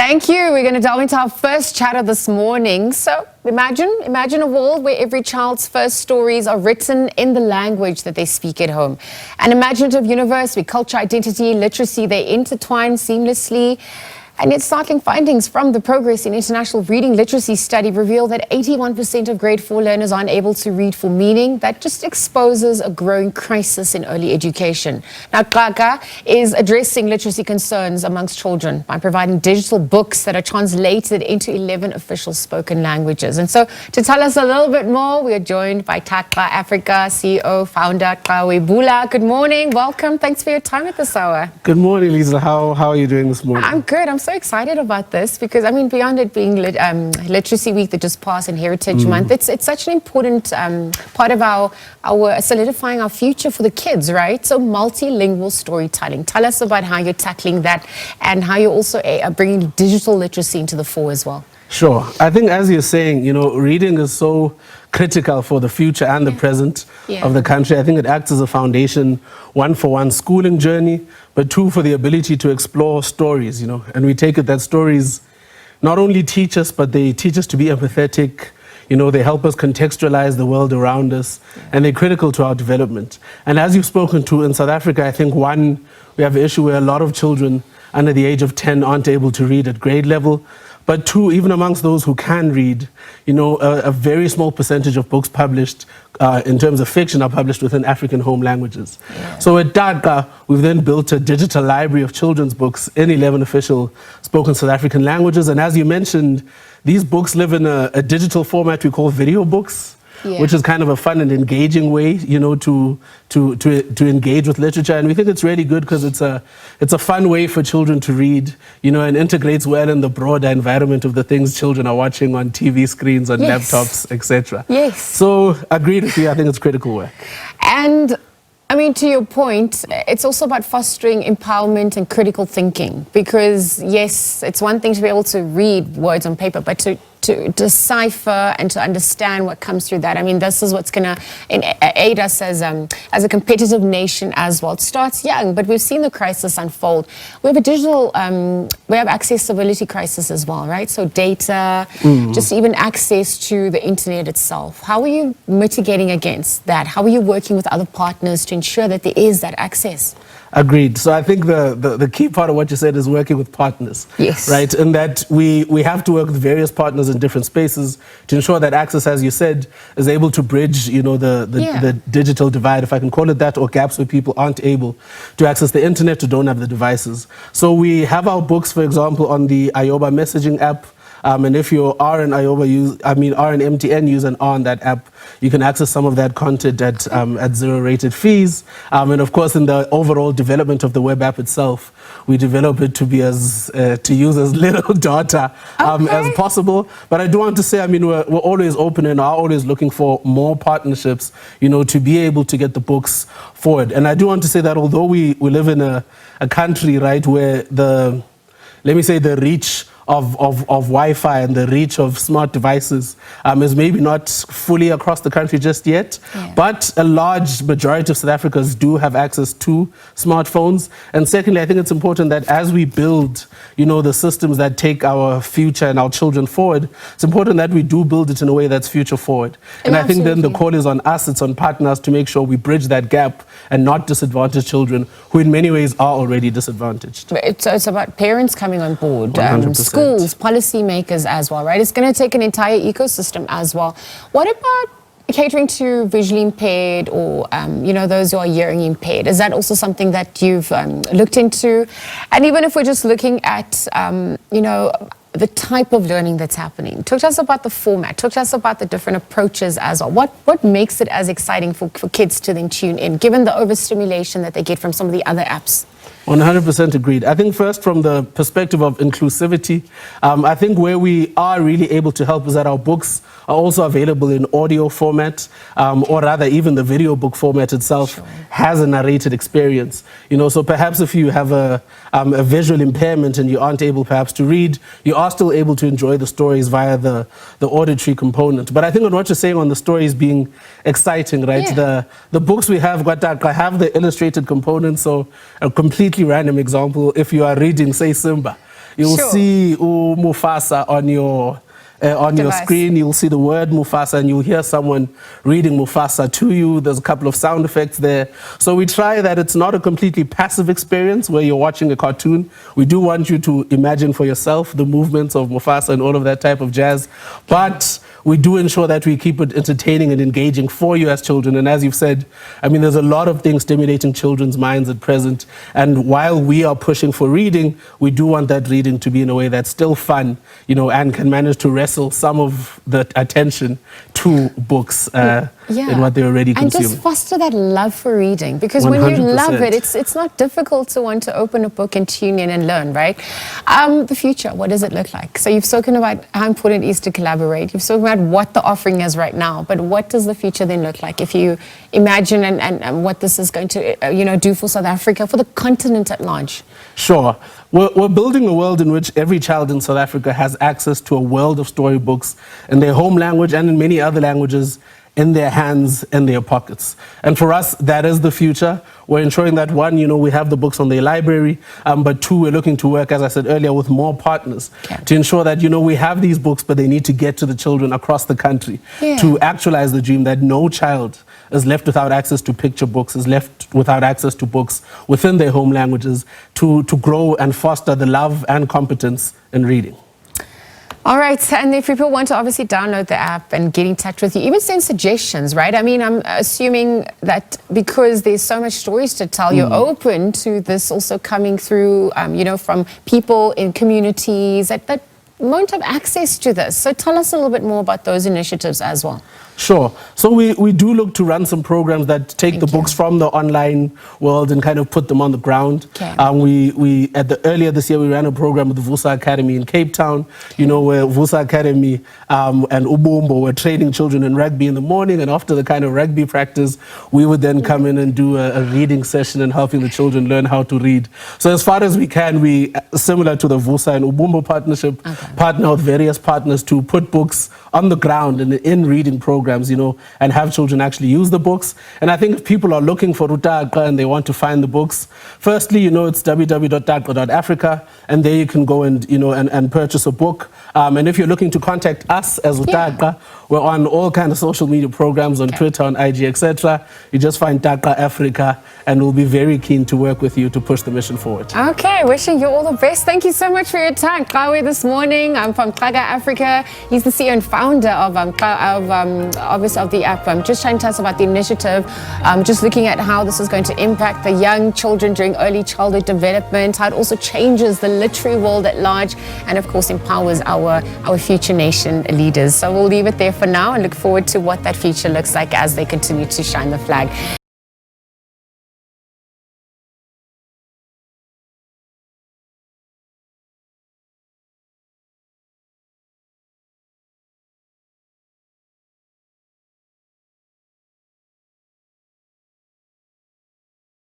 Thank you. We're going to delve into our first chatter this morning. So imagine a world where every child's first stories are written in the language that they speak at home. An imaginative universe where culture, identity, literacy, they intertwine seamlessly. And yet startling findings from the Progress in International Reading Literacy study reveal that 81% of grade 4 learners aren't able to read for meaning. That just exposes a growing crisis in early education. Now, TAQA is addressing literacy concerns amongst children by providing digital books that are translated into 11 official spoken languages. And so to tell us a little bit more, we are joined by TAQA Africa CEO, Founder Qhawe Bula. Good morning. Welcome. Thanks for your time at this hour. Good morning, Lisa. How are you doing this morning? I'm good. I'm so excited about this because, I mean, beyond it being Literacy Week that just passed and Heritage Month, it's such an important part of our solidifying our future for the kids, right? So multilingual storytelling. Tell us about how you're tackling that and how you're also bringing digital literacy into the fore as well. Sure. I think, as you're saying, reading is so critical for the future and the present of the country. I think it acts as a foundation, one, for one's schooling journey, but two, for the ability to explore stories, and we take it that stories not only teach us, but they teach us to be empathetic. They help us contextualize the world around us, and they're critical to our development. And as you've spoken to, in South Africa, I think, one, we have an issue where a lot of children under the age of 10 aren't able to read at grade level. But two, even amongst those who can read, a very small percentage of books published in terms of fiction are published within African home languages. Yeah. So at TAQA, we've then built a digital library of children's books in 11 official spoken South African languages. And as you mentioned, these books live in a digital format we call video books. Yeah. Which is kind of a fun and engaging way, to engage with literature, and we think it's really good because it's a fun way for children to read, and integrates well in the broader environment of the things children are watching on TV screens, on laptops, etc. Yes. So, agreed with you. I think it's critical work. And I mean, to your point, it's also about fostering empowerment and critical thinking, because yes, it's one thing to be able to read words on paper, but to decipher and to understand what comes through that. I mean, this is what's going to aid us as a competitive nation as well. It starts young, but we've seen the crisis unfold. We have a digital, we have accessibility crisis as well, right? So data, just even access to the internet itself. How are you mitigating against that? How are you working with other partners to ensure that there is that access? Agreed. So I think the key part of what you said is working with partners. Yes. Right? In that we have to work with various partners in different spaces to ensure that access, as you said, is able to bridge, the digital divide, if I can call it that, or gaps where people aren't able to access the internet or don't have the devices. So we have our books, for example, on the Ayoba messaging app. And if you are an MTN user and are on that app, you can access some of that content at zero rated fees. And of course, in the overall development of the web app itself, we develop it to be to use as little data as possible. But I do want to say, we're always open and are always looking for more partnerships, to be able to get the books forward. And I do want to say that although we live in a country, right, where the reach of Wi-Fi and the reach of smart devices is maybe not fully across the country just yet, but a large majority of South Africans do have access to smartphones. And secondly, I think it's important that as we build, the systems that take our future and our children forward, it's important that we do build it in a way that's future forward. And I think then the call is on us, it's on partners to make sure we bridge that gap and not disadvantage children who in many ways are already disadvantaged. It's about parents coming on board, 100%. Schools, policymakers as well, right? It's going to take an entire ecosystem as well. What about catering to visually impaired or, those who are hearing impaired? Is that also something that you've looked into? And even if we're just looking at, the type of learning that's happening. Talk to us about the format. Talk to us about the different approaches as well. What makes it as exciting for kids to then tune in, given the overstimulation that they get from some of the other apps? 100% agreed. I think first from the perspective of inclusivity, I think where we are really able to help is that our books are also available in audio format, or rather even the video book format itself has a narrated experience. So perhaps if you have a visual impairment and you aren't able perhaps to read, you are still able to enjoy the stories via the auditory component. But I think on what you're saying on the stories being exciting, right? Yeah. The books we have got that have the illustrated component, so a completely random example, if you are reading, say, Simba, you'll Sure. see Mufasa on your Device. screen. You'll see the word Mufasa and you'll hear someone reading Mufasa to you. There's a couple of sound effects there. So we try that it's not a completely passive experience where you're watching a cartoon. We do want you to imagine for yourself the movements of Mufasa and all of that type of jazz. But we do ensure that we keep it entertaining and engaging for you as children. And as you've said, I mean, there's a lot of things stimulating children's minds at present. And while we are pushing for reading, we do want that reading to be in a way that's still fun, and can manage to wrestle some of the attention to books in what they're already consuming. And just foster that love for reading, because when you 100%. love it, it's not difficult to want to open a book and tune in and learn, right? The future, what does it look like? So you've spoken about how important it is to collaborate. You've spoken about what the offering is right now, but what does the future then look like if you imagine and what this is going to do for South Africa, for the continent at large? Sure. We're building a world in which every child in South Africa has access to a world of storybooks in their home language and in many other languages, in their hands, in their pockets. And for us, that is the future. We're ensuring that, one, we have the books on their library, but two, we're looking to work, as I said earlier, with more partners to ensure that, we have these books, but they need to get to the children across the country to actualize the dream that no child is left without access to picture books, is left without access to books within their home languages, to grow and foster the love and competence in reading. All right, and if people want to obviously download the app and get in touch with you, even send suggestions, right? I mean, I'm assuming that because there's so much stories to tell, you're open to this also coming through, from people in communities that won't have access to this. So tell us a little bit more about those initiatives as well. Sure. So we do look to run some programs that take the books from the online world and kind of put them on the ground. We earlier this year we ran a program with the Vusa Academy in Cape Town, where Vusa Academy and Ubumbo were training children in rugby in the morning, and after the kind of rugby practice, we would then come in and do a reading session and helping the children learn how to read. So as far as we can, we, similar to the Vusa and Ubumbo partnership, partner with various partners to put books on the ground and in reading programs, and have children actually use the books. And I think if people are looking for TAQA and they want to find the books, firstly, it's www.taqa.africa, and there you can go and, and purchase a book. And if you're looking to contact us as TAQA, we're on all kinds of social media programs, on Twitter, on IG, etc. You just find TAQA Africa, and we'll be very keen to work with you to push the mission forward. Okay, wishing you all the best. Thank you so much for your time, Qhawe, this morning. I'm from TAQA Africa. He's the CEO and founder of the app. Just trying to tell us about the initiative, just looking at how this is going to impact the young children during early childhood development, how it also changes the literary world at large, and of course empowers our future nation leaders. So we'll leave it there for now and look forward to what that future looks like as they continue to shine the flag.